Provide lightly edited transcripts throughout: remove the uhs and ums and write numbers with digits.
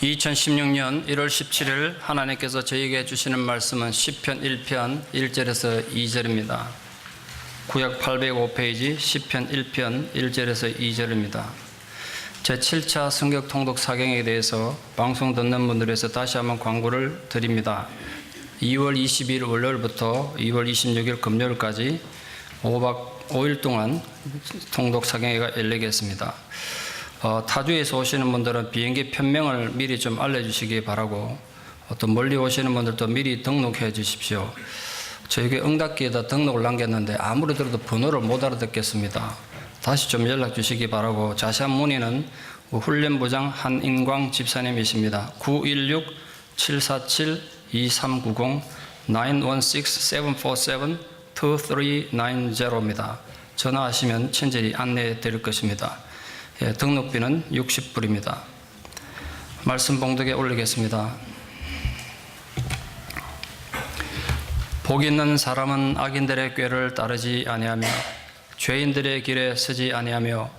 2016년 1월 17일 하나님께서 저에게 주시는 말씀은 시편 1편 1절에서 2절입니다. 구약 805페이지 시편 1편 1절에서 2절입니다. 제7차 성경 통독 사경에 대해서 방송 듣는 분들을 위해서 다시 한번 광고를 드립니다. 2월 22일 월요일부터 2월 26일 금요일까지 5일 동안 통독 사경회가 열리겠습니다. 타주에서 오시는 분들은 비행기 편명을 미리 좀 알려주시기 바라고, 또 멀리 오시는 분들도 미리 등록해 주십시오. 저에게 응답기에다 등록을 남겼는데 아무리 들어도 번호를 못 알아듣겠습니다. 다시 좀 연락 주시기 바라고, 자세한 문의는 훈련부장 한인광 집사님이십니다. 916-747-2390 916-747-2390입니다. 전화하시면 친절히 안내해 드릴 것입니다. 등록비는 60불입니다. 말씀 봉독에 올리겠습니다. 복 있는 사람은 악인들의 꾀를 따르지 아니하며 죄인들의 길에 서지 아니하며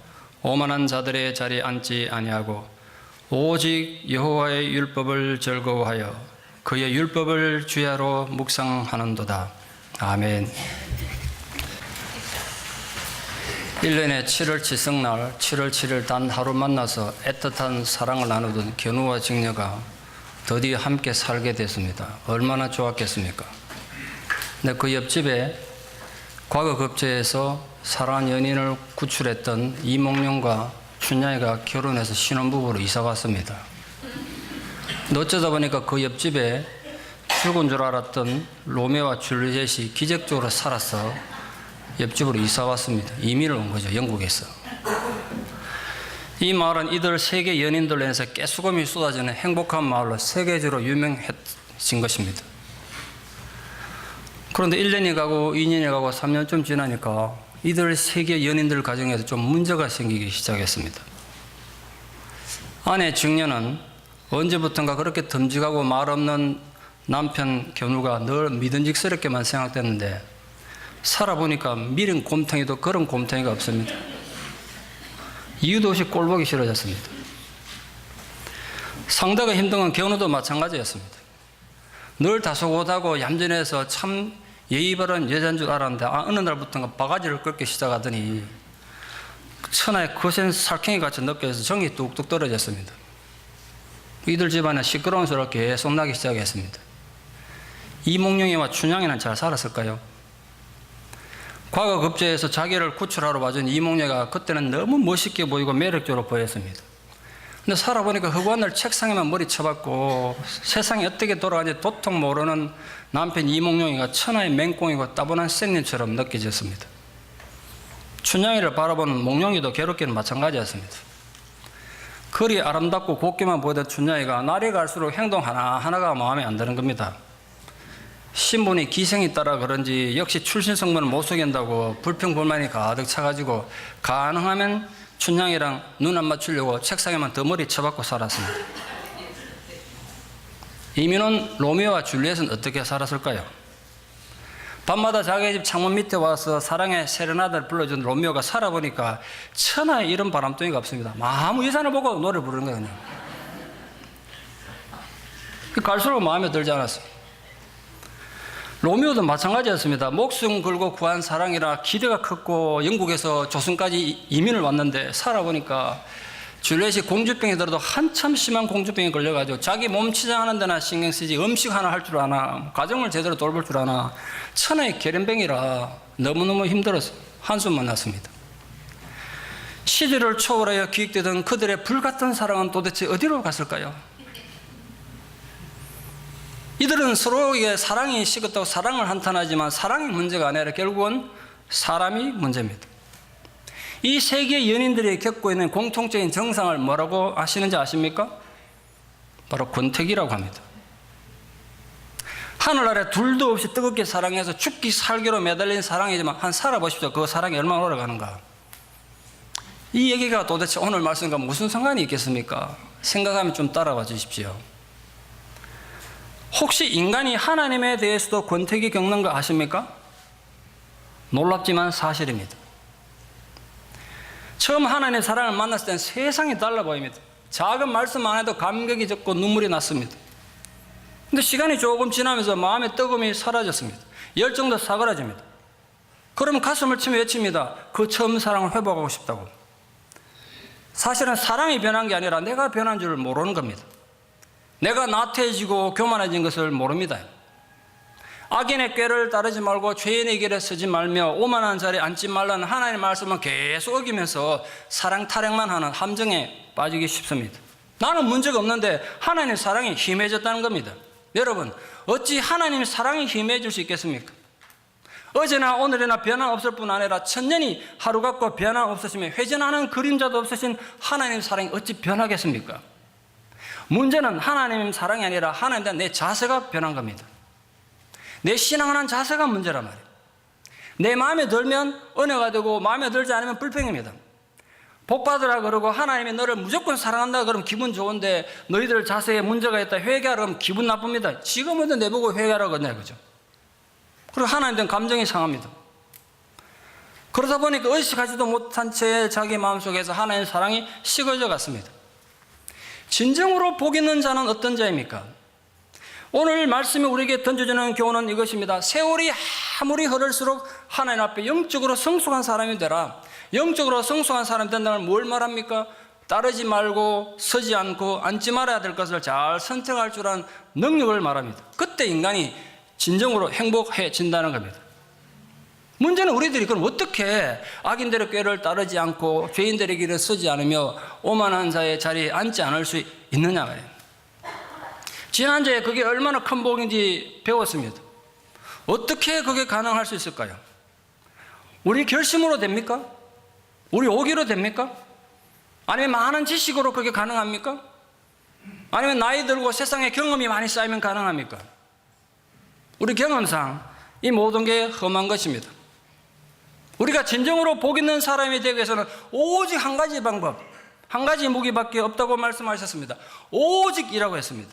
오만한 자들의 자리에 앉지 아니하고 오직 여호와의 율법을 즐거워하여 그의 율법을 주야로 묵상하는도다. 아멘. 1년에 7월 칠성날 7월 7일 단 하루 만나서 애틋한 사랑을 나누던 견우와 직녀가 드디어 함께 살게 됐습니다. 얼마나 좋았겠습니까? 근데 그 옆집에 과거 급제에서 사랑한 연인을 구출했던 이몽룡과 춘향이가 결혼해서 신혼부부로 이사갔습니다. 어쩌다 보니까 그 옆집에 죽은 줄 알았던 로메오와 줄리엣이 기적적으로 살아서 옆집으로 이사 왔습니다. 이민을 온 거죠, 영국에서. 이 마을은 이들 세계 연인들로 인해서 깨수금이 쏟아지는 행복한 마을로 세계적으로 유명해진 것입니다. 그런데 1년이 가고 2년이 가고 3년쯤 지나니까 이들 세계 연인들 가정에서 좀 문제가 생기기 시작했습니다. 아내 직녀는 언제부턴가 그렇게 듬직하고 말 없는 남편 견우가 늘 믿음직스럽게만 생각됐는데, 살아보니까 미린 곰탱이도 그런 곰탱이가 없습니다. 이유도 없이 꼴보기 싫어졌습니다. 상대가 힘든 건 견우도 마찬가지였습니다. 늘 다소곳하고 얌전해서 참 예의 바른 여자인 줄 알았는데 어느 날부터가 바가지를 긁기 시작하더니 천하의 거센 살쾡이같이 느껴져서 정이 뚝뚝 떨어졌습니다. 이들 집안에 시끄러운 소리가 계속 나기 시작했습니다. 이몽룡이와 춘향이는 잘 살았을까요? 과거 급제에서 자기를 구출하러 와준 이몽룡이가 그때는 너무 멋있게 보이고 매력적으로 보였습니다. 근데 살아보니까 허구한 날 책상에만 머리 쳐박고 세상이 어떻게 돌아가는지 도통 모르는 남편 이몽룡이가 천하의 맹꽁이고 따분한 仙人처럼 느껴졌습니다. 춘향이를 바라보는 몽룡이도 괴롭기는 마찬가지였습니다. 그리 아름답고 곱게만 보이던 춘향이가 날이 갈수록 행동 하나하나가 마음에 안 드는 겁니다. 신분이 기생이 따라 그런지 역시 출신 성분을 못 속인다고 불평불만이 가득 차가지고 가능하면 춘향이랑 눈 안 맞추려고 책상에만 더 머리 쳐박고 살았습니다. 이민은 로미오와 줄리엣은 어떻게 살았을까요? 밤마다 자기 집 창문 밑에 와서 사랑의 세레나데를 불러준 로미오가 살아보니까 천하에 이런 바람둥이가 없습니다. 아무 여자를 보고 노래 부르는 거예요. 갈수록 마음에 들지 않았어요. 로미오도 마찬가지였습니다. 목숨 걸고 구한 사랑이라 기대가 컸고 영국에서 조선까지 이민을 왔는데 살아보니까 줄리엣이 공주병이 들어도 한참 심한 공주병이 걸려가지고 자기 몸 치장하는 데나 신경 쓰지 음식 하나 할 줄 아나 가정을 제대로 돌볼 줄 아나 천하의 계련병이라 너무너무 힘들어서 한숨만 났습니다. 시대를 초월하여 기획되던 그들의 불같은 사랑은 도대체 어디로 갔을까요? 이들은 서로에게 사랑이 식었다고 사랑을 한탄하지만 사랑이 문제가 아니라 결국은 사람이 문제입니다. 이 세계 연인들이 겪고 있는 공통적인 정상을 뭐라고 아시는지 아십니까? 바로 권태기라고 합니다. 하늘 아래 둘도 없이 뜨겁게 사랑해서 죽기 살기로 매달린 사랑이지만 한 살아보십시오. 그 사랑이 얼마나 오래가는가. 이 얘기가 도대체 오늘 말씀과 무슨 상관이 있겠습니까? 생각하면 좀 따라와 주십시오. 혹시 인간이 하나님에 대해서도 권태기 겪는 거 아십니까? 놀랍지만 사실입니다. 처음 하나님의 사랑을 만났을 때는 세상이 달라 보입니다. 작은 말씀만 해도 감격이 졌고 눈물이 났습니다. 근데 시간이 조금 지나면서 마음의 뜨거움이 사라졌습니다. 열정도 사그라집니다. 그러면 가슴을 치며 외칩니다. 그 처음 사랑을 회복하고 싶다고. 사실은 사랑이 변한 게 아니라 내가 변한 줄 모르는 겁니다. 내가 나태해지고 교만해진 것을 모릅니다. 악인의 꾀를 따르지 말고 죄인의 길에 서지 말며 오만한 자리에 앉지 말라는 하나님의 말씀을 계속 어기면서 사랑 타령만 하는 함정에 빠지기 쉽습니다. 나는 문제가 없는데 하나님의 사랑이 희미해졌다는 겁니다. 여러분, 어찌 하나님의 사랑이 희미해질 수 있겠습니까? 어제나 오늘이나 변함없을 뿐 아니라 천년이 하루 같고 변함 없으시며 회전하는 그림자도 없으신 하나님의 사랑이 어찌 변하겠습니까? 문제는 하나님의 사랑이 아니라 하나님에 대한 내 자세가 변한 겁니다. 내 신앙하는 자세가 문제란 말이에요. 내 마음에 들면 은혜가 되고 마음에 들지 않으면 불평입니다. 복받으라 그러고 하나님이 너를 무조건 사랑한다 그러면 기분 좋은데 너희들 자세에 문제가 있다 회개하라 그러면 기분 나쁩니다. 지금은 내보고 회개하라고 하냐 그죠? 그리고 하나님에 대한 감정이 상합니다. 그러다 보니까 의식하지도 못한 채 자기 마음속에서 하나님의 사랑이 식어져 갔습니다. 진정으로 복 있는 자는 어떤 자입니까? 오늘 말씀이 우리에게 던져주는 교훈은 이것입니다. 세월이 아무리 흐를수록 하나님 앞에 영적으로 성숙한 사람이 되라. 영적으로 성숙한 사람이 된다면 뭘 말합니까? 따르지 말고 서지 않고 앉지 말아야 될 것을 잘 선택할 줄 아는 능력을 말합니다. 그때 인간이 진정으로 행복해진다는 겁니다. 문제는 우리들이 그럼 어떻게 악인들의 꾀를 따르지 않고 죄인들의 길을 서지 않으며 오만한 자의 자리에 앉지 않을 수 있느냐 말이에요. 지난주에 그게 얼마나 큰 복인지 배웠습니다. 어떻게 그게 가능할 수 있을까요? 우리 결심으로 됩니까? 우리 오기로 됩니까? 아니면 많은 지식으로 그게 가능합니까? 아니면 나이 들고 세상에 경험이 많이 쌓이면 가능합니까? 우리 경험상 이 모든 게 험한 것입니다. 우리가 진정으로 복 있는 사람이 되기 위해서는 오직 한 가지 방법, 한 가지 무기밖에 없다고 말씀하셨습니다. 오직이라고 했습니다.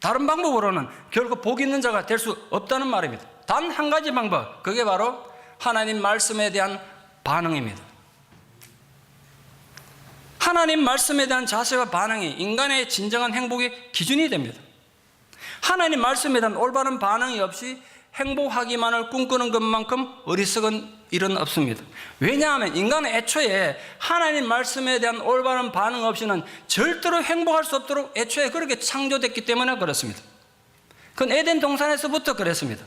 다른 방법으로는 결국 복 있는 자가 될 수 없다는 말입니다. 단 한 가지 방법, 그게 바로 하나님 말씀에 대한 반응입니다. 하나님 말씀에 대한 자세와 반응이 인간의 진정한 행복의 기준이 됩니다. 하나님 말씀에 대한 올바른 반응이 없이 행복하기만을 꿈꾸는 것만큼 어리석은 일은 없습니다. 왜냐하면 인간은 애초에 하나님 말씀에 대한 올바른 반응 없이는 절대로 행복할 수 없도록 애초에 그렇게 창조됐기 때문에 그렇습니다. 그건 에덴 동산에서부터 그랬습니다.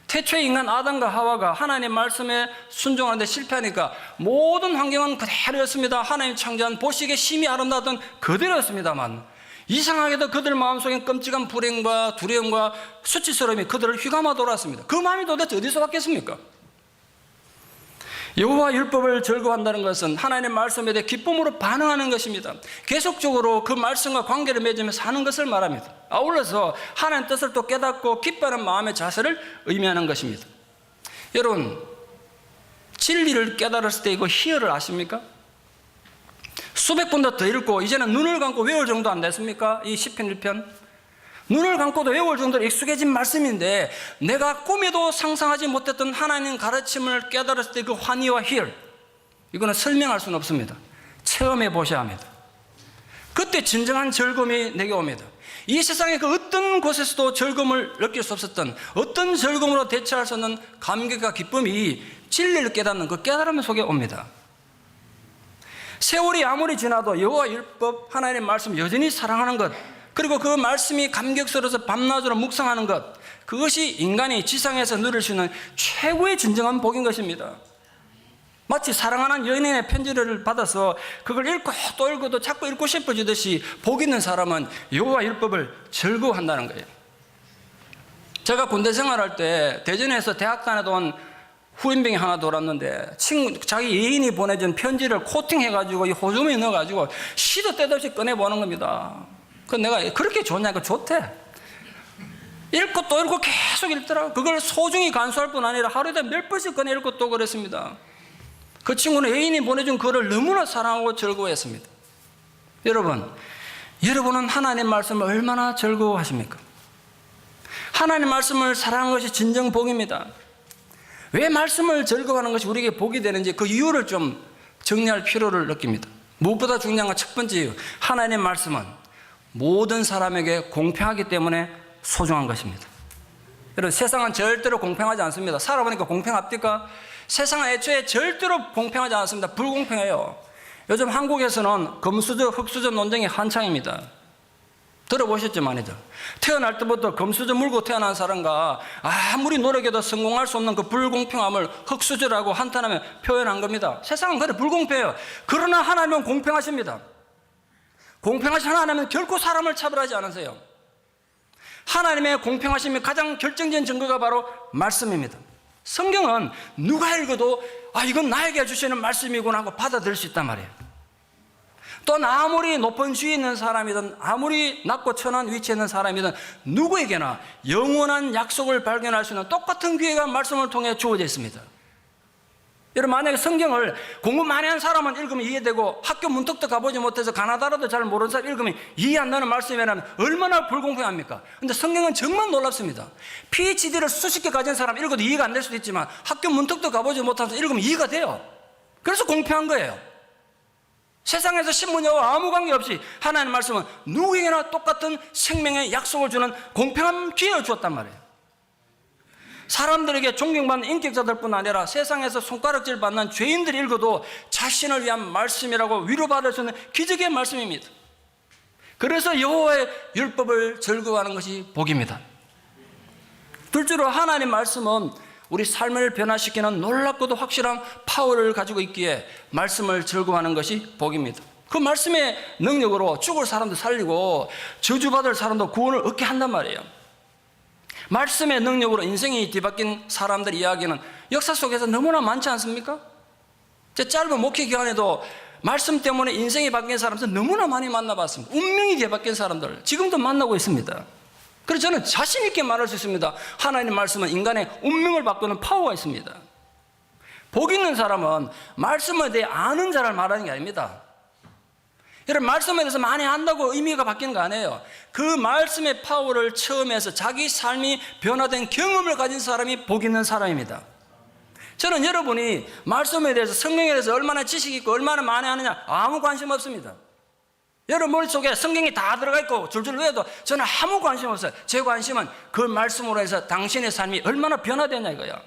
태초의 인간 아담과 하와가 하나님 말씀에 순종하는데 실패하니까 모든 환경은 그대로였습니다. 하나님 창조한 보시기에 심히 아름다웠던 그대로였습니다만 이상하게도 그들 마음속엔 끔찍한 불행과 두려움과 수치스러움이 그들을 휘감아 돌았습니다. 그 마음이 도대체 어디서 왔겠습니까? 여호와 율법을 즐거워한다는 것은 하나님의 말씀에 대해 기쁨으로 반응하는 것입니다. 계속적으로 그 말씀과 관계를 맺으며 사는 것을 말합니다. 아울러서 하나님의 뜻을 또 깨닫고 기뻐하는 마음의 자세를 의미하는 것입니다. 여러분, 진리를 깨달았을 때 이거 희열을 아십니까? 수백 번도 더 읽고 이제는 눈을 감고 외울 정도 안 됐습니까? 이 시편 1편 눈을 감고도 외울 정도로 익숙해진 말씀인데 내가 꿈에도 상상하지 못했던 하나님 가르침을 깨달았을 때 그 환희와 희열, 이거는 설명할 수는 없습니다. 체험해 보셔야 합니다. 그때 진정한 즐거움이 내게 옵니다. 이 세상의 그 어떤 곳에서도 즐거움을 느낄 수 없었던, 어떤 즐거움으로 대체할 수 없는 감격과 기쁨이 진리를 깨닫는 그 깨달음 속에 옵니다. 세월이 아무리 지나도 여호와 율법, 하나님의 말씀 여전히 사랑하는 것, 그리고 그 말씀이 감격스러워서 밤낮으로 묵상하는 것, 그것이 인간이 지상에서 누릴 수 있는 최고의 진정한 복인 것입니다. 마치 사랑하는 연인의 편지를 받아서 그걸 읽고 또 읽고 또 자꾸 읽고 싶어지듯이 복 있는 사람은 여호와 율법을 즐거워한다는 거예요. 제가 군대 생활할 때 대전에서 대학 다니던 온 후임병이 하나 돌았는데 자기 예인이 보내준 편지를 코팅해가지고 이 호주머니에 넣어가지고 시도 때도 없이 꺼내보는 겁니다. 그 내가 그렇게 좋냐니까 좋대. 읽고 또 읽고 계속 읽더라고. 그걸 소중히 간수할 뿐 아니라 하루에 몇 번씩 꺼내 읽고 또 그랬습니다. 그 친구는 예인이 보내준 글을 너무나 사랑하고 즐거워했습니다. 여러분은 하나님 말씀을 얼마나 즐거워하십니까? 하나님 말씀을 사랑하는 것이 진정 복입니다. 왜 말씀을 즐거워하는 것이 우리에게 복이 되는지 그 이유를 좀 정리할 필요를 느낍니다. 무엇보다 중요한 건 첫 번째 이유, 하나님의 말씀은 모든 사람에게 공평하기 때문에 소중한 것입니다. 여러분, 세상은 절대로 공평하지 않습니다. 살아보니까 공평합니까? 세상은 애초에 절대로 공평하지 않습니다. 불공평해요. 요즘 한국에서는 금수저, 흙수저 논쟁이 한창입니다. 들어보셨죠, 많이들? 태어날 때부터 금수저 물고 태어난 사람과 아무리 노력해도 성공할 수 없는 그 불공평함을 흙수저라고 한탄하며 표현한 겁니다. 세상은 그래 불공평해요. 그러나 하나님은 공평하십니다. 공평하신 하나님은 결코 사람을 차별하지 않으세요. 하나님의 공평하심의 가장 결정적인 증거가 바로 말씀입니다. 성경은 누가 읽어도 이건 나에게 주시는 말씀이구나 하고 받아들일 수 있단 말이에요. 또 아무리 높은 지위에 있는 사람이든 아무리 낮고 천한 위치에 있는 사람이든 누구에게나 영원한 약속을 발견할 수 있는 똑같은 기회가 말씀을 통해 주어져 있습니다. 여러분, 만약에 성경을 공부 많이 한 사람은 읽으면 이해되고 학교 문턱도 가보지 못해서 가나다라도 잘 모르는 사람 읽으면 이해 안 되는 말씀이라면 얼마나 불공평합니까? 근데 성경은 정말 놀랍습니다. PhD를 수십 개 가진 사람 읽어도 이해가 안 될 수도 있지만 학교 문턱도 가보지 못해서 읽으면 이해가 돼요. 그래서 공평한 거예요. 세상에서 신분여와 아무 관계없이 하나님의 말씀은 누구에게나 똑같은 생명의 약속을 주는 공평한 기회를 주었단 말이에요. 사람들에게 존경받는 인격자들뿐 아니라 세상에서 손가락질 받는 죄인들이 읽어도 자신을 위한 말씀이라고 위로받을 수 있는 기적의 말씀입니다. 그래서 여호와의 율법을 즐거워하는 것이 복입니다. 둘째로 하나님의 말씀은 우리 삶을 변화시키는 놀랍고도 확실한 파워를 가지고 있기에 말씀을 즐거워하는 것이 복입니다. 그 말씀의 능력으로 죽을 사람도 살리고 저주받을 사람도 구원을 얻게 한단 말이에요. 말씀의 능력으로 인생이 뒤바뀐 사람들 이야기는 역사 속에서 너무나 많지 않습니까? 제 짧은 목회 기간에도 말씀 때문에 인생이 바뀐 사람들 너무나 많이 만나봤습니다. 운명이 뒤바뀐 사람들 지금도 만나고 있습니다. 그래서 저는 자신 있게 말할 수 있습니다. 하나님의 말씀은 인간의 운명을 바꾸는 파워가 있습니다. 복 있는 사람은 말씀에 대해 아는 자를 말하는 게 아닙니다. 여러분, 말씀에 대해서 많이 안다고 의미가 바뀌는 거 아니에요. 그 말씀의 파워를 체험해서 자기 삶이 변화된 경험을 가진 사람이 복 있는 사람입니다. 저는 여러분이 말씀에 대해서, 성경에 대해서 얼마나 지식이 있고 얼마나 많이 아느냐 아무 관심 없습니다. 여러분 머릿속에 성경이 다 들어가 있고 줄줄 외워도 저는 아무 관심 없어요. 제 관심은 그 말씀으로 해서 당신의 삶이 얼마나 변화되냐 이거야.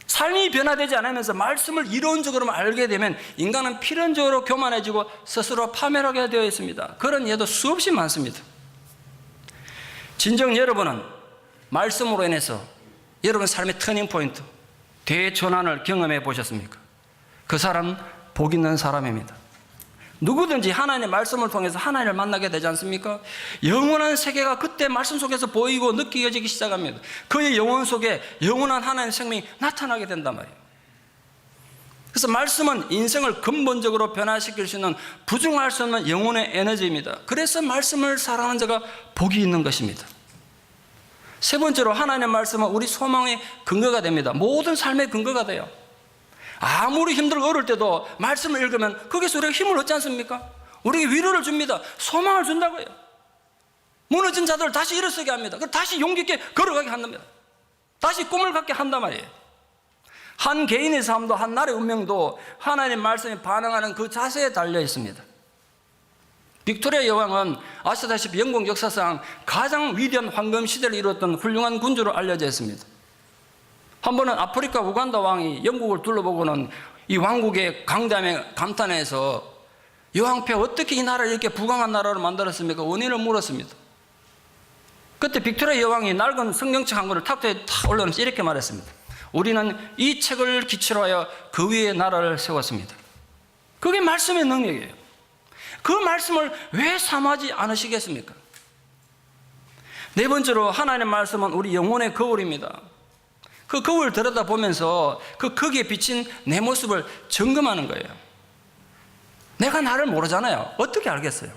삶이 변화되지 않으면서 말씀을 이론적으로만 알게 되면 인간은 필연적으로 교만해지고 스스로 파멸하게 되어 있습니다. 그런 예도 수없이 많습니다. 진정 여러분은 말씀으로 인해서 여러분 삶의 터닝포인트, 대전환을 경험해 보셨습니까? 그 사람은 복 있는 사람입니다. 누구든지 하나님의 말씀을 통해서 하나님을 만나게 되지 않습니까? 영원한 세계가 그때 말씀 속에서 보이고 느껴지기 시작합니다. 그의 영혼 속에 영원한 하나님의 생명이 나타나게 된단 말이에요. 그래서 말씀은 인생을 근본적으로 변화시킬 수 있는 부정할 수 없는 영혼의 에너지입니다. 그래서 말씀을 사랑하는 자가 복이 있는 것입니다. 세 번째로 하나님의 말씀은 우리 소망의 근거가 됩니다. 모든 삶의 근거가 돼요. 아무리 힘들고 어려울 때도 말씀을 읽으면 거기서 우리가 힘을 얻지 않습니까? 우리에게 위로를 줍니다. 소망을 준다고요. 무너진 자들을 다시 일어서게 합니다. 다시 용기 있게 걸어가게 한답니다. 다시 꿈을 갖게 한단 말이에요. 한 개인의 삶도 한 나라의 운명도 하나님의 말씀에 반응하는 그 자세에 달려 있습니다. 빅토리아 여왕은 아시다시피 영국 역사상 가장 위대한 황금 시대를 이루었던 훌륭한 군주로 알려져 있습니다. 한 번은 아프리카 우간다 왕이 영국을 둘러보고는 이 왕국의 강함에 감탄해서 여왕폐 어떻게 이 나라를 이렇게 부강한 나라로 만들었습니까? 원인을 물었습니다. 그때 빅토리아 여왕이 낡은 성경책 한 권을 탁자에 탁 올려놓으면서 이렇게 말했습니다. 우리는 이 책을 기초로 하여 그 위에 나라를 세웠습니다. 그게 말씀의 능력이에요. 그 말씀을 왜 삼하지 않으시겠습니까? 네 번째로 하나님의 말씀은 우리 영혼의 거울입니다. 그 거울 들여다보면서 거기에 비친 내 모습을 점검하는 거예요. 내가 나를 모르잖아요. 어떻게 알겠어요?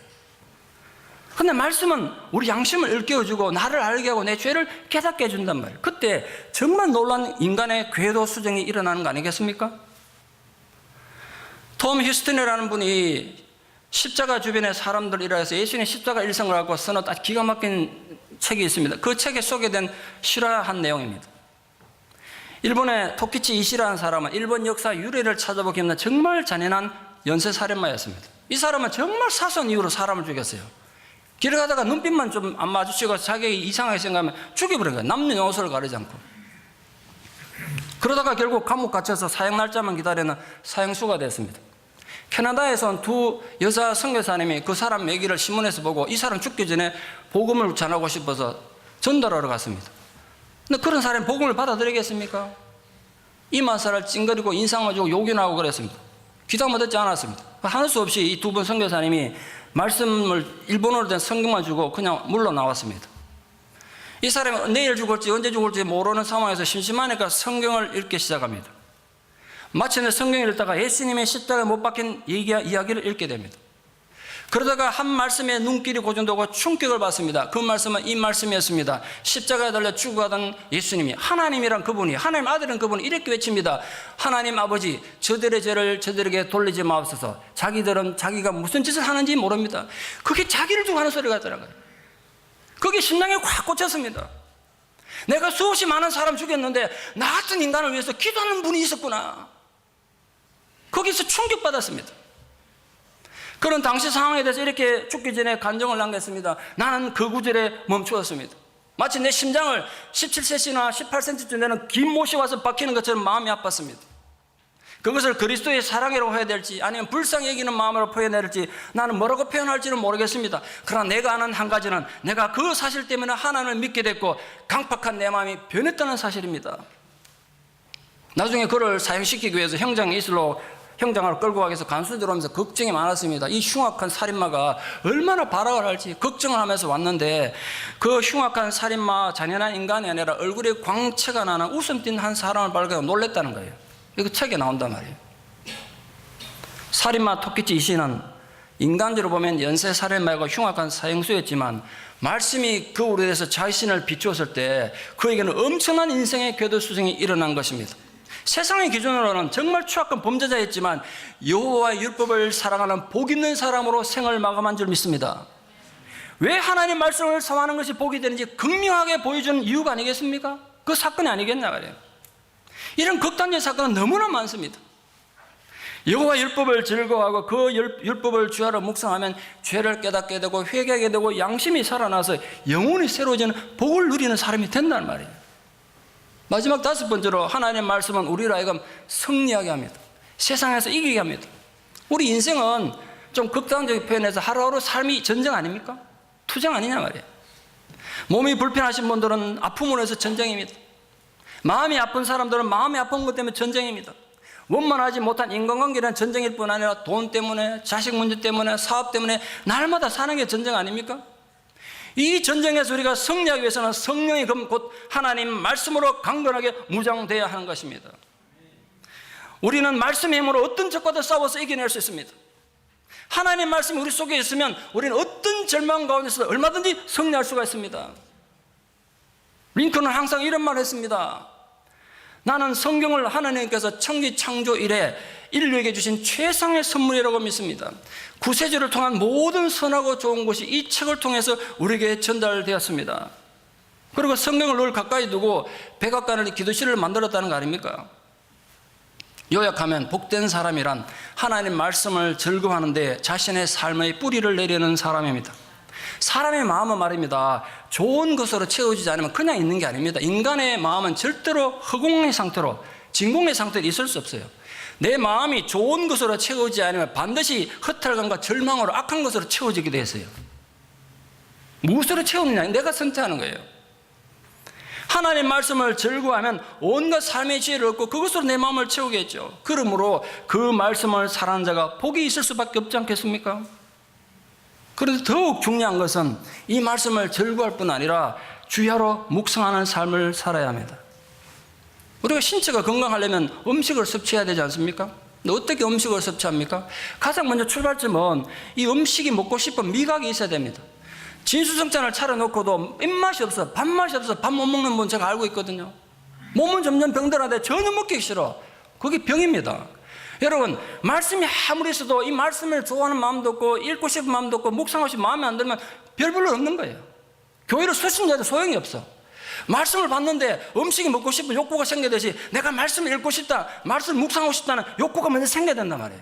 근데 말씀은 우리 양심을 일깨워주고 나를 알게 하고 내 죄를 깨닫게 해준단 말이에요. 그때 정말 놀란 인간의 궤도 수정이 일어나는 거 아니겠습니까? 톰 휴스턴이라는 분이 십자가 주변의 사람들이라 해서 예수님의 십자가 일생을 갖고 써놓은 아주 기가 막힌 책이 있습니다. 그 책에 소개된 실화한 내용입니다. 일본의 토키치 이시라는 사람은 일본 역사 유래를 찾아보기 힘든 정말 잔인한 연쇄살인마였습니다. 이 사람은 정말 사소한 이유로 사람을 죽였어요. 길을 가다가 눈빛만 좀 안 마주치고 자기 이상하게 생각하면 죽여버린 거예요. 남녀노소를 가리지 않고. 그러다가 결국 감옥 갇혀서 사형 날짜만 기다리는 사형수가 됐습니다. 캐나다에서 온 두 여자 선교사님이 그 사람 얘기를 신문에서 보고 이 사람 죽기 전에 복음을 전하고 싶어서 전달하러 갔습니다. 근데 그런 사람이 복음을 받아들이겠습니까? 이마살을 찡그리고 인상을 주고 욕이나 하고 그랬습니다. 귀담아 듣지 않았습니다. 할 수 없이 이 두 분 선교사님이 말씀을 일본어로 된 성경만 주고 그냥 물러나왔습니다. 이 사람이 내일 죽을지 언제 죽을지 모르는 상황에서 심심하니까 성경을 읽기 시작합니다. 마침내 성경을 읽다가 예수님의 십자가에 못 박힌 이야기를 읽게 됩니다. 그러다가 한 말씀에 눈길이 고정되고 충격을 받습니다. 그 말씀은 이 말씀이었습니다. 십자가에 달려 죽어가던 예수님이 하나님이란 그분이, 하나님 아들은 그분이 이렇게 외칩니다. 하나님 아버지, 저들의 죄를 저들에게 돌리지 마옵소서. 자기들은 자기가 무슨 짓을 하는지 모릅니다. 그게 자기를 두고 하는 소리가 있더라고요. 그게 심장에 확 꽂혔습니다. 내가 수없이 많은 사람 죽였는데 나 같은 인간을 위해서 기도하는 분이 있었구나. 거기서 충격받았습니다. 그런 당시 상황에 대해서 이렇게 죽기 전에 간증을 남겼습니다. 나는 그 구절에 멈추었습니다. 마치 내 심장을 17cm나 18cm쯤 되는 긴 못이 와서 박히는 것처럼 마음이 아팠습니다. 그것을 그리스도의 사랑이라고 해야 될지 아니면 불쌍히 여기는 마음으로 표현해야 될지 나는 뭐라고 표현할지는 모르겠습니다. 그러나 내가 아는 한 가지는 내가 그 사실 때문에 하나님을 믿게 됐고 강팍한 내 마음이 변했다는 사실입니다. 나중에 그를 사형시키기 위해서 형장을 끌고 가기 위해서 간수 들어오면서 걱정이 많았습니다. 이 흉악한 살인마가 얼마나 발악을 할지 걱정을 하면서 왔는데 그 흉악한 살인마 잔인한 인간이 아니라 얼굴에 광채가 나는 웃음 띤 한 사람을 발견하고 놀랬다는 거예요. 이거 책에 나온단 말이에요. 살인마 토키치 이시는 인간적으로 보면 연쇄살인마이고 흉악한 사형수였지만 말씀이 그 우리에 대해서 자신을 비추었을 때 그에게는 엄청난 인생의 궤도수정이 일어난 것입니다. 세상의 기준으로는 정말 추악한 범죄자였지만 여호와의 율법을 사랑하는 복 있는 사람으로 생을 마감한 줄 믿습니다. 왜 하나님 말씀을 사모하는 것이 복이 되는지 극명하게 보여주는 이유가 아니겠습니까? 그 사건이 아니겠냐 말이에요. 이런 극단적인 사건은 너무나 많습니다. 여호와 율법을 즐거워하고 그 율법을 주야로 묵상하면 죄를 깨닫게 되고 회개하게 되고 양심이 살아나서 영혼이 새로워지는 복을 누리는 사람이 된다는 말이에요. 마지막 다섯 번째로 하나님의 말씀은 우리를 하여금 승리하게 합니다. 세상에서 이기게 합니다. 우리 인생은 좀 극단적인 표현에서 하루하루 삶이 전쟁 아닙니까? 투쟁 아니냐 말이에요. 몸이 불편하신 분들은 아픔으로 해서 전쟁입니다. 마음이 아픈 사람들은 마음이 아픈 것 때문에 전쟁입니다. 원만하지 못한 인간관계라는 전쟁일 뿐 아니라 돈 때문에, 자식 문제 때문에, 사업 때문에 날마다 사는 게 전쟁 아닙니까? 이 전쟁에서 우리가 승리하기 위해서는 성령이 곧 하나님 말씀으로 강건하게 무장되어야 하는 것입니다. 우리는 말씀의 힘으로 어떤 적과도 싸워서 이겨낼 수 있습니다. 하나님 말씀이 우리 속에 있으면 우리는 어떤 절망 가운데서도 얼마든지 승리할 수가 있습니다. 링컨은 항상 이런 말을 했습니다. 나는 성경을 하나님께서 천지 창조 이래 인류에게 주신 최상의 선물이라고 믿습니다. 구세주를 통한 모든 선하고 좋은 것이 이 책을 통해서 우리에게 전달되었습니다. 그리고 성경을 늘 가까이 두고 백악관을 기도실을 만들었다는 거 아닙니까? 요약하면 복된 사람이란 하나님 말씀을 즐거워하는 데 자신의 삶의 뿌리를 내리는 사람입니다. 사람의 마음은 말입니다. 좋은 것으로 채워지지 않으면 그냥 있는 게 아닙니다. 인간의 마음은 절대로 허공의 상태로, 진공의 상태로 있을 수 없어요. 내 마음이 좋은 것으로 채워지지 않으면 반드시 허탈감과 절망으로 악한 것으로 채워지게 돼 있어요. 무엇으로 채우느냐? 내가 선택하는 거예요. 하나님 말씀을 즐거워하면 온갖 삶의 지혜를 얻고 그것으로 내 마음을 채우겠죠. 그러므로 그 말씀을 사랑하는 자가 복이 있을 수밖에 없지 않겠습니까? 그런데 더욱 중요한 것은 이 말씀을 즐거워할 뿐 아니라 주야로 묵상하는 삶을 살아야 합니다. 우리가 신체가 건강하려면 음식을 섭취해야 되지 않습니까? 근데 어떻게 음식을 섭취합니까? 가장 먼저 출발점은 이 음식이 먹고 싶은 미각이 있어야 됩니다. 진수성찬을 차려놓고도 입맛이 없어, 밥맛이 없어, 밥 못 먹는 분 제가 알고 있거든요. 몸은 점점 병들어는데 전혀 먹기 싫어. 그게 병입니다. 여러분, 말씀이 아무리 있어도 이 말씀을 좋아하는 마음도 없고 읽고 싶은 마음도 없고 묵상하고 싶은 마음이 안 들면 별 볼일 없는 거예요. 교회를 수신자도 소용이 없어. 말씀을 받는데 음식이 먹고 싶은 욕구가 생기듯이 내가 말씀을 읽고 싶다, 말씀을 묵상하고 싶다는 욕구가 먼저 생겨야 된단 말이에요.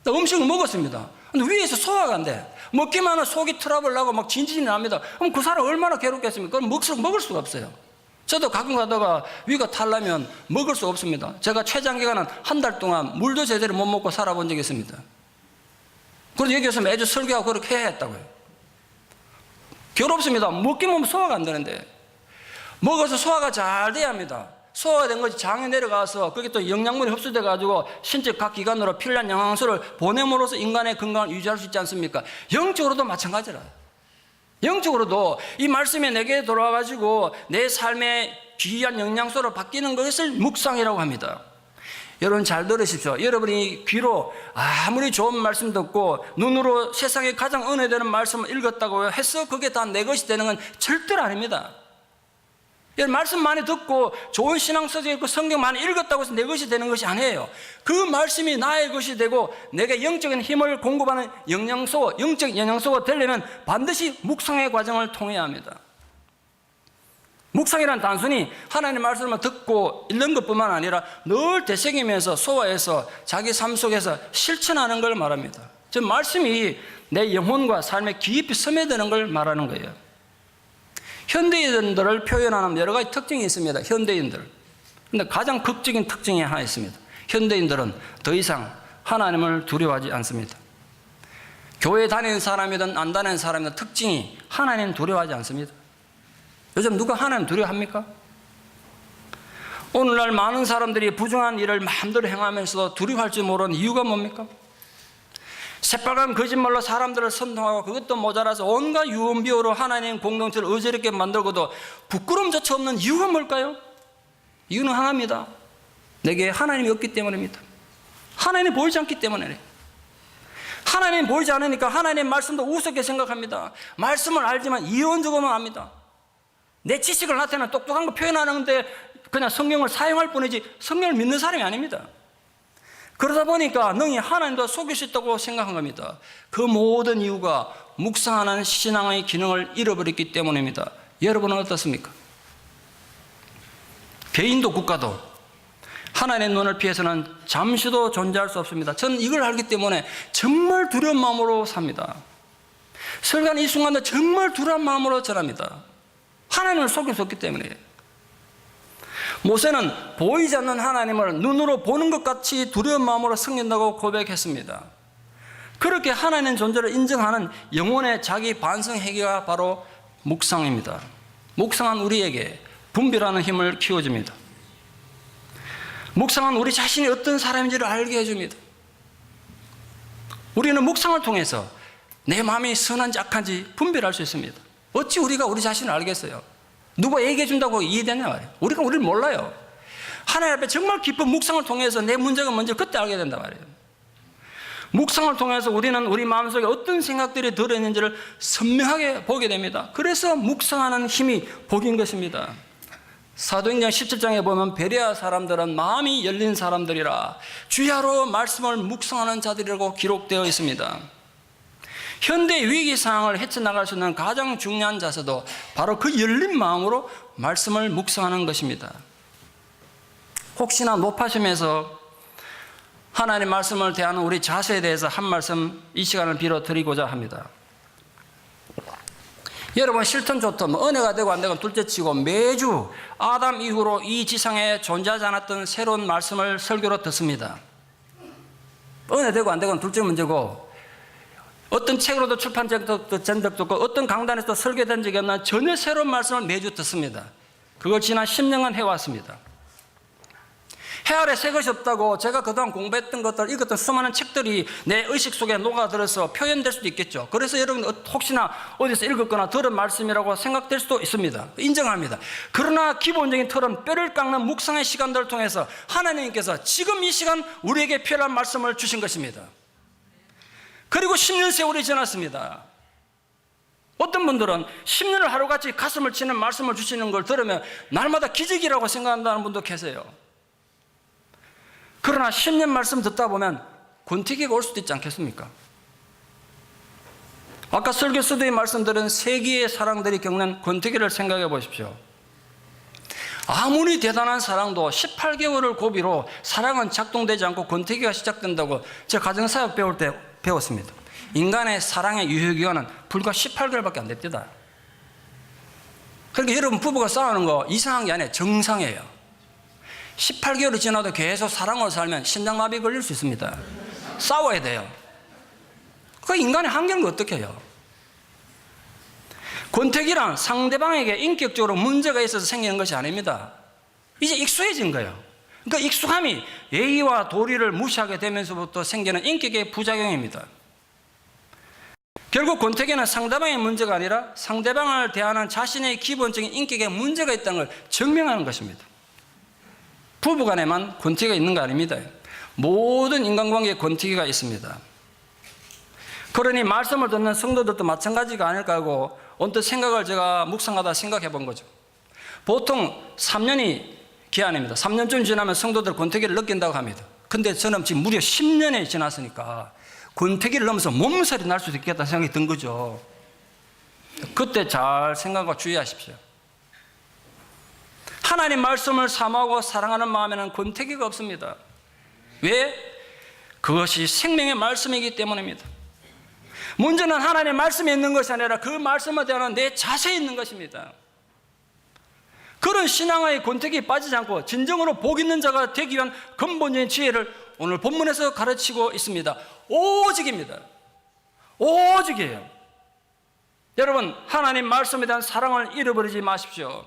음식을 먹었습니다. 근데 위에서 소화가 안 돼. 먹기만 하면 속이 트러블 나고 막 진진이 납니다. 그럼 그 사람 얼마나 괴롭겠습니까? 그럼 먹을 수가 없어요. 저도 가끔 가다가 위가 탈라면 먹을 수 없습니다. 제가 최장기간은 한 달 동안 물도 제대로 못 먹고 살아본 적이 있습니다. 그래서 여기서 매주 설교하고 그렇게 해야 했다고요. 괴롭습니다. 먹기만 하면 소화가 안 되는데. 먹어서 소화가 잘 돼야 합니다. 소화가 된 것이 장에 내려가서 그게 또 영양분이 흡수돼 가지고 신체 각 기관으로 필요한 영양소를 보냄으로써 인간의 건강을 유지할 수 있지 않습니까? 영적으로도 마찬가지라. 영적으로도 이 말씀이 내게 돌아와 가지고 내 삶의 귀한 영양소로 바뀌는 것을 묵상이라고 합니다. 여러분 잘 들으십시오. 여러분이 귀로 아무리 좋은 말씀 듣고 눈으로 세상에 가장 은혜되는 말씀을 읽었다고 해서 그게 다 내 것이 되는 건 절대로 아닙니다. 여러분 말씀 많이 듣고 좋은 신앙서적 읽고 성경 많이 읽었다고 해서 내 것이 되는 것이 아니에요. 그 말씀이 나의 것이 되고 내게 영적인 힘을 공급하는 영양소, 영적 영양소가 되려면 반드시 묵상의 과정을 통해야 합니다. 묵상이란 단순히 하나님의 말씀을 듣고 읽는 것뿐만 아니라 늘 되새기면서 소화해서 자기 삶 속에서 실천하는 걸 말합니다. 즉 말씀이 내 영혼과 삶에 깊이 스며드는 걸 말하는 거예요. 현대인들을 표현하는 여러 가지 특징이 있습니다. 현대인들. 근데 가장 극적인 특징이 하나 있습니다. 현대인들은 더 이상 하나님을 두려워하지 않습니다. 교회 다니는 사람이든 안 다니는 사람이든 특징이 하나님 두려워하지 않습니다. 요즘 누가 하나님 두려워합니까? 오늘날 많은 사람들이 부정한 일을 마음대로 행하면서 두려워할 줄 모르는 이유가 뭡니까? 새빨간 거짓말로 사람들을 선동하고 그것도 모자라서 온갖 유언비어로 하나님 공동체를 어지럽게 만들고도 부끄러움조차 없는 이유가 뭘까요? 이유는 하나입니다. 내게 하나님이 없기 때문입니다. 하나님이 보이지 않기 때문에. 하나님이 보이지 않으니까 하나님의 말씀도 우습게 생각합니다. 말씀을 알지만 이론적으로만 압니다. 내 지식을 나타내는 똑똑한 거 표현하는데 그냥 성경을 사용할 뿐이지 성경을 믿는 사람이 아닙니다. 그러다 보니까 능히 하나님도 속일 수 있다고 생각한 겁니다. 그 모든 이유가 묵상하는 신앙의 기능을 잃어버렸기 때문입니다. 여러분은 어떻습니까? 개인도 국가도 하나님의 눈을 피해서는 잠시도 존재할 수 없습니다. 저는 이걸 알기 때문에 정말 두려운 마음으로 삽니다. 설교하는 이 순간도 정말 두려운 마음으로 전합니다. 하나님을 속일 수 없기 때문이에요. 모세는 보이지 않는 하나님을 눈으로 보는 것 같이 두려운 마음으로 섬긴다고 고백했습니다. 그렇게 하나님의 존재를 인정하는 영혼의 자기 반성 회개가 바로 묵상입니다. 묵상한 우리에게 분별하는 힘을 키워줍니다. 묵상한 우리 자신이 어떤 사람인지를 알게 해줍니다. 우리는 묵상을 통해서 내 마음이 선한지 악한지 분별할 수 있습니다. 어찌 우리가 우리 자신을 알겠어요? 누가 얘기해 준다고 이해되냐 말이에요. 우리가 우리를 몰라요. 하나님 앞에 정말 깊은 묵상을 통해서 내 문제가 뭔지 그때 알게 된단 말이에요. 묵상을 통해서 우리는 우리 마음속에 어떤 생각들이 들어있는지를 선명하게 보게 됩니다. 그래서 묵상하는 힘이 복인 것입니다. 사도행전 17장에 보면 베레아 사람들은 마음이 열린 사람들이라 주야로 말씀을 묵상하는 자들이라고 기록되어 있습니다. 현대 위기 상황을 헤쳐나갈 수 있는 가장 중요한 자세도 바로 그 열린 마음으로 말씀을 묵상하는 것입니다. 혹시나 높아심에서 하나님의 말씀을 대하는 우리 자세에 대해서 한 말씀 이 시간을 빌어 드리고자 합니다. 여러분 싫든 좋든 은혜가 되고 안 되고 둘째치고 매주 아담 이후로 이 지상에 존재하지 않았던 새로운 말씀을 설교로 듣습니다. 은혜 되고 안 되고는 둘째 문제고 어떤 책으로도 출판된 적도 없고 어떤 강단에서도 설교된 적이 없는 전혀 새로운 말씀을 매주 듣습니다. 그걸 지난 10년간 해왔습니다. 해 아래 새 것이 없다고 제가 그동안 공부했던 것들 읽었던 수많은 책들이 내 의식 속에 녹아들어서 표현될 수도 있겠죠. 그래서 여러분 혹시나 어디서 읽었거나 들은 말씀이라고 생각될 수도 있습니다. 인정합니다. 그러나 기본적인 틀은 뼈를 깎는 묵상의 시간들을 통해서 하나님께서 지금 이 시간 우리에게 필요한 말씀을 주신 것입니다. 그리고 10년 세월이 지났습니다. 어떤 분들은 10년을 하루같이 가슴을 치는 말씀을 주시는 걸 들으면 날마다 기적이라고 생각한다는 분도 계세요. 그러나 10년 말씀 듣다 보면 권태기가 올 수도 있지 않겠습니까? 아까 설교서도에 말씀드린 세기의 사랑들이 겪는 권태기를 생각해 보십시오. 아무리 대단한 사랑도 18개월을 고비로 사랑은 작동되지 않고 권태기가 시작된다고 제가 가정사역 배울 때 배웠습니다. 인간의 사랑의 유효기간은 불과 18개월밖에 안 됩니다. 그러니까 여러분 부부가 싸우는 거 이상한 게 아니에요. 정상이에요. 18개월이 지나도 계속 사랑으로 살면 심장마비 걸릴 수 있습니다. 싸워야 돼요. 그 인간의 한계는 어떻게 해요? 권태기란 상대방에게 인격적으로 문제가 있어서 생기는 것이 아닙니다. 이제 익숙해진 거예요. 그러니까 익숙함이 예의와 도리를 무시하게 되면서부터 생기는 인격의 부작용입니다. 결국 권태기는 상대방의 문제가 아니라 상대방을 대하는 자신의 기본적인 인격에 문제가 있다는 걸 증명하는 것입니다. 부부간에만 권태기가 있는 거 아닙니다. 모든 인간관계에 권태기가 있습니다. 그러니 말씀을 듣는 성도들도 마찬가지가 아닐까 하고 언뜻 생각을 제가 묵상하다 생각해 본 거죠. 보통 3년이 기한입니다. 3년쯤 지나면 성도들 권태기를 느낀다고 합니다. 근데 저는 지금 무려 10년이 지났으니까 권태기를 넘어서 몸살이 날 수도 있겠다는 생각이 든 거죠. 그때 잘 생각하고 주의하십시오. 하나님 말씀을 사모하고 사랑하는 마음에는 권태기가 없습니다. 왜? 그것이 생명의 말씀이기 때문입니다. 문제는 하나님의 말씀에 있는 것이 아니라 그 말씀에 대한 내 자세에 있는 것입니다. 그런 신앙의 권태기에 빠지지 않고 진정으로 복 있는 자가 되기 위한 근본적인 지혜를 오늘 본문에서 가르치고 있습니다. 오직입니다. 오직이에요. 여러분, 하나님 말씀에 대한 사랑을 잃어버리지 마십시오.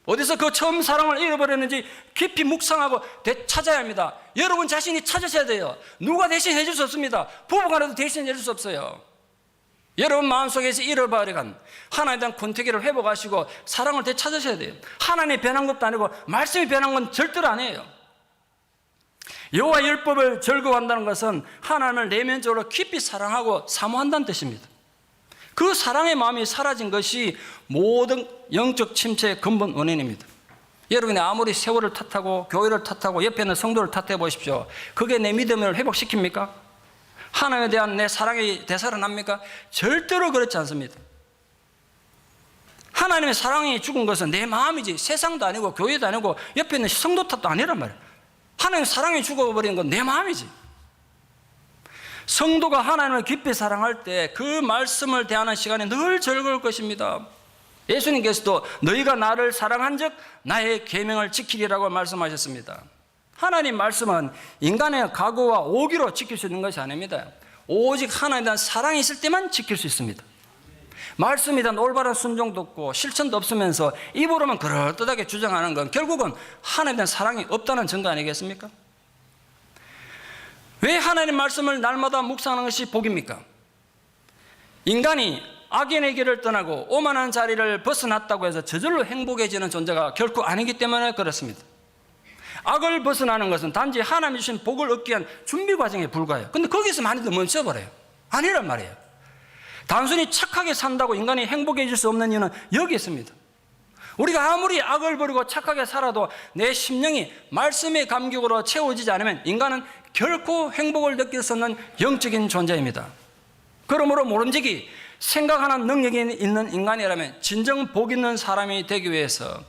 어디서 그 처음 사랑을 잃어버렸는지 깊이 묵상하고 되찾아야 합니다. 여러분 자신이 찾으셔야 돼요. 누가 대신 해줄 수 없습니다. 부부간에도 대신 해줄 수 없어요. 여러분 마음속에서 잃어버려간 하나님에 대한 권태기를 회복하시고 사랑을 되찾으셔야 돼요. 하나님이 변한 것도 아니고 말씀이 변한 건 절대로 아니에요. 여호와 율법을 즐거워한다는 것은 하나님을 내면적으로 깊이 사랑하고 사모한다는 뜻입니다. 그 사랑의 마음이 사라진 것이 모든 영적 침체의 근본 원인입니다. 여러분이 아무리 세월을 탓하고 교회를 탓하고 옆에 있는 성도를 탓해 보십시오. 그게 내 믿음을 회복시킵니까? 하나님에 대한 내 사랑이 되살아납니까? 절대로 그렇지 않습니다. 하나님의 사랑이 죽은 것은 내 마음이지 세상도 아니고 교회도 아니고 옆에 있는 성도 탓도 아니란 말이에요. 하나님의 사랑이 죽어버린 건 내 마음이지. 성도가 하나님을 깊이 사랑할 때 그 말씀을 대하는 시간이 늘 즐거울 것입니다. 예수님께서도 너희가 나를 사랑한 즉 나의 계명을 지키리라고 말씀하셨습니다. 하나님 말씀은 인간의 각오와 오기로 지킬 수 있는 것이 아닙니다. 오직 하나님에 대한 사랑이 있을 때만 지킬 수 있습니다. 말씀에 대한 올바른 순종도 없고 실천도 없으면서 입으로만 그럴듯하게 주장하는 건 결국은 하나님에 대한 사랑이 없다는 증거 아니겠습니까? 왜 하나님 말씀을 날마다 묵상하는 것이 복입니까? 인간이 악인의 길을 떠나고 오만한 자리를 벗어났다고 해서 저절로 행복해지는 존재가 결코 아니기 때문에 그렇습니다. 악을 벗어나는 것은 단지 하나님이 주신 복을 얻기 위한 준비 과정에 불과해요. 근데 거기서 많이들 멈춰버려요. 아니란 말이에요. 단순히 착하게 산다고 인간이 행복해질 수 없는 이유는 여기 있습니다. 우리가 아무리 악을 버리고 착하게 살아도 내 심령이 말씀의 감격으로 채워지지 않으면 인간은 결코 행복을 느낄 수 없는 영적인 존재입니다. 그러므로 모름지기 생각하는 능력이 있는 인간이라면 진정 복 있는 사람이 되기 위해서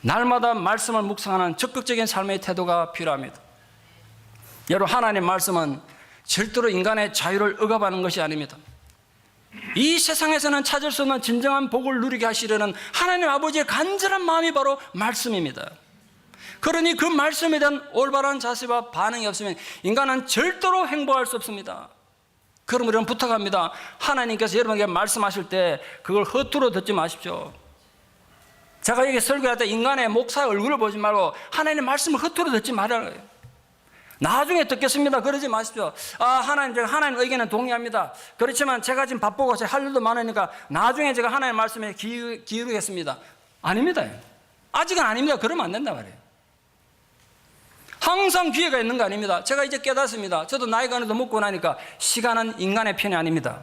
날마다 말씀을 묵상하는 적극적인 삶의 태도가 필요합니다. 여러분, 하나님의 말씀은 절대로 인간의 자유를 억압하는 것이 아닙니다. 이 세상에서는 찾을 수 없는 진정한 복을 누리게 하시려는 하나님 아버지의 간절한 마음이 바로 말씀입니다. 그러니 그 말씀에 대한 올바른 자세와 반응이 없으면 인간은 절대로 행복할 수 없습니다. 그럼 여러분 부탁합니다. 하나님께서 여러분에게 말씀하실 때 그걸 허투루 듣지 마십시오. 제가 여기 설교할 때 인간의 목사의 얼굴을 보지 말고 하나님의 말씀을 허투루 듣지 말아요. 나중에 듣겠습니다. 그러지 마십시오. 하나님, 제가 하나님 의견은 동의합니다. 그렇지만 제가 지금 바쁘고 제가 할 일도 많으니까 나중에 제가 하나님의 말씀에 기울이겠습니다. 아닙니다. 아직은 아닙니다. 그러면 안 된단 말이에요. 항상 기회가 있는 거 아닙니다. 제가 이제 깨닫습니다. 저도 나이가 어느 정도 먹고 나니까 시간은 인간의 편이 아닙니다.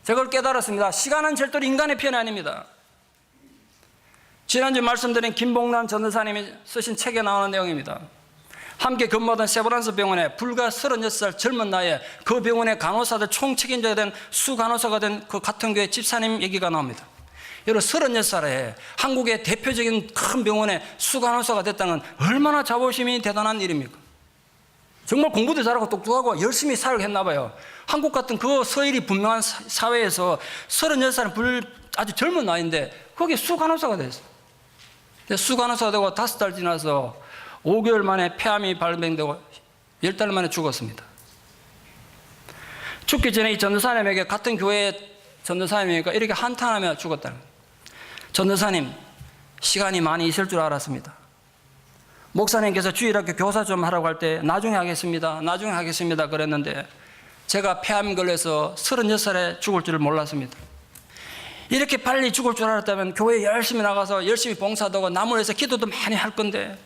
제가 그걸 깨달았습니다. 시간은 절대로 인간의 편이 아닙니다. 지난주 말씀드린 김봉란 전도사님이 쓰신 책에 나오는 내용입니다. 함께 근무하던 세브란스 병원에 불과 36살 젊은 나이에 그 병원의 간호사들 총책임자가 된 수간호사가 된 그 같은 교회 집사님 얘기가 나옵니다. 여러분 36살에 한국의 대표적인 큰 병원의 수간호사가 됐다는 건 얼마나 자부심이 대단한 일입니까? 정말 공부도 잘하고 똑똑하고 열심히 사역을 했나 봐요. 한국 같은 그 서열이 분명한 사회에서 36살은 아주 젊은 나이인데 거기에 수간호사가 됐어요. 수간호사가 되고 5달 지나서 5개월 만에 폐암이 발병되고 10달 만에 죽었습니다. 죽기 전에 이 전도사님에게 같은 교회 전도사님이니까 이렇게 한탄하며 죽었다는 거예요. 전도사님, 시간이 많이 있을 줄 알았습니다. 목사님께서 주일학교 교사 좀 하라고 할 때 나중에 하겠습니다 그랬는데 제가 폐암 걸려서 36살에 죽을 줄을 몰랐습니다. 이렇게 빨리 죽을 줄 알았다면 교회에 열심히 나가서 열심히 봉사도 하고 나무에서 기도도 많이 할 건데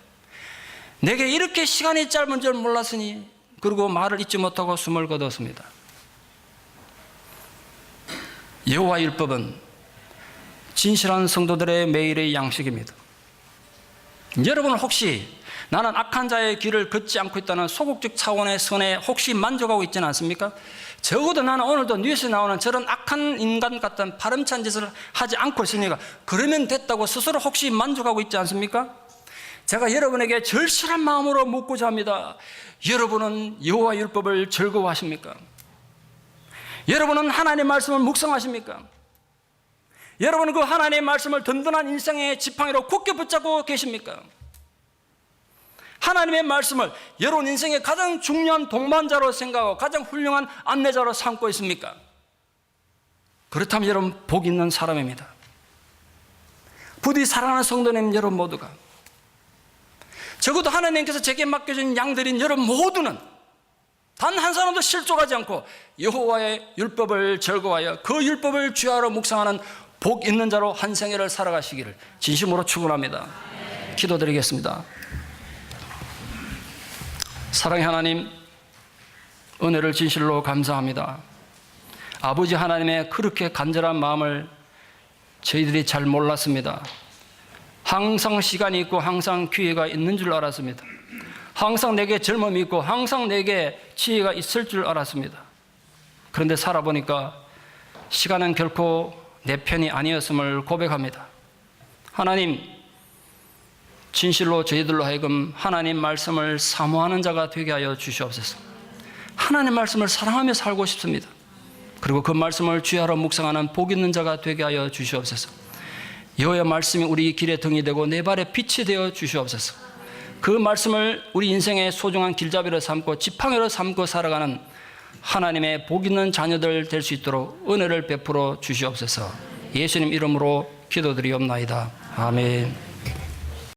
내게 이렇게 시간이 짧은 줄 몰랐으니, 그리고 말을 잊지 못하고 숨을 거두었습니다. 여호와 율법은 진실한 성도들의 매일의 양식입니다. 여러분 혹시 나는 악한 자의 길을 걷지 않고 있다는 소극적 차원의 선에 혹시 만족하고 있지는 않습니까? 적어도 나는 오늘도 뉴스에 나오는 저런 악한 인간 같은 바람찬 짓을 하지 않고 있으니까 그러면 됐다고 스스로 혹시 만족하고 있지 않습니까? 제가 여러분에게 절실한 마음으로 묻고자 합니다. 여러분은 여호와 율법을 즐거워하십니까? 여러분은 하나님의 말씀을 묵상하십니까? 여러분은 그 하나님의 말씀을 든든한 인생의 지팡이로 굳게 붙잡고 계십니까? 하나님의 말씀을 여러분 인생의 가장 중요한 동반자로 생각하고 가장 훌륭한 안내자로 삼고 있습니까? 그렇다면 여러분 복 있는 사람입니다. 부디 사랑하는 성도님 여러분 모두가, 적어도 하나님께서 제게 맡겨진 양들인 여러분 모두는 단 한 사람도 실족하지 않고 여호와의 율법을 즐거워하여 그 율법을 주야로 묵상하는 복 있는 자로 한 생애를 살아가시기를 진심으로 축원합니다. 기도드리겠습니다. 사랑의 하나님, 은혜를 진실로 감사합니다. 아버지 하나님의 그렇게 간절한 마음을 저희들이 잘 몰랐습니다. 항상 시간이 있고 항상 기회가 있는 줄 알았습니다. 항상 내게 젊음이 있고 항상 내게 지혜가 있을 줄 알았습니다. 그런데 살아보니까 시간은 결코 내 편이 아니었음을 고백합니다. 하나님, 진실로 저희들로 하여금 하나님 말씀을 사모하는 자가 되게 하여 주시옵소서. 하나님 말씀을 사랑하며 살고 싶습니다. 그리고 그 말씀을 주야로 묵상하는 복 있는 자가 되게 하여 주시옵소서. 여호와의 말씀이 우리 길의 등이 되고 내 발의 빛이 되어 주시옵소서. 그 말씀을 우리 인생의 소중한 길잡이로 삼고 지팡이로 삼고 살아가는 하나님의 복 있는 자녀들 될 수 있도록 은혜를 베풀어 주시옵소서. 예수님 이름으로 기도드리옵나이다. 아멘.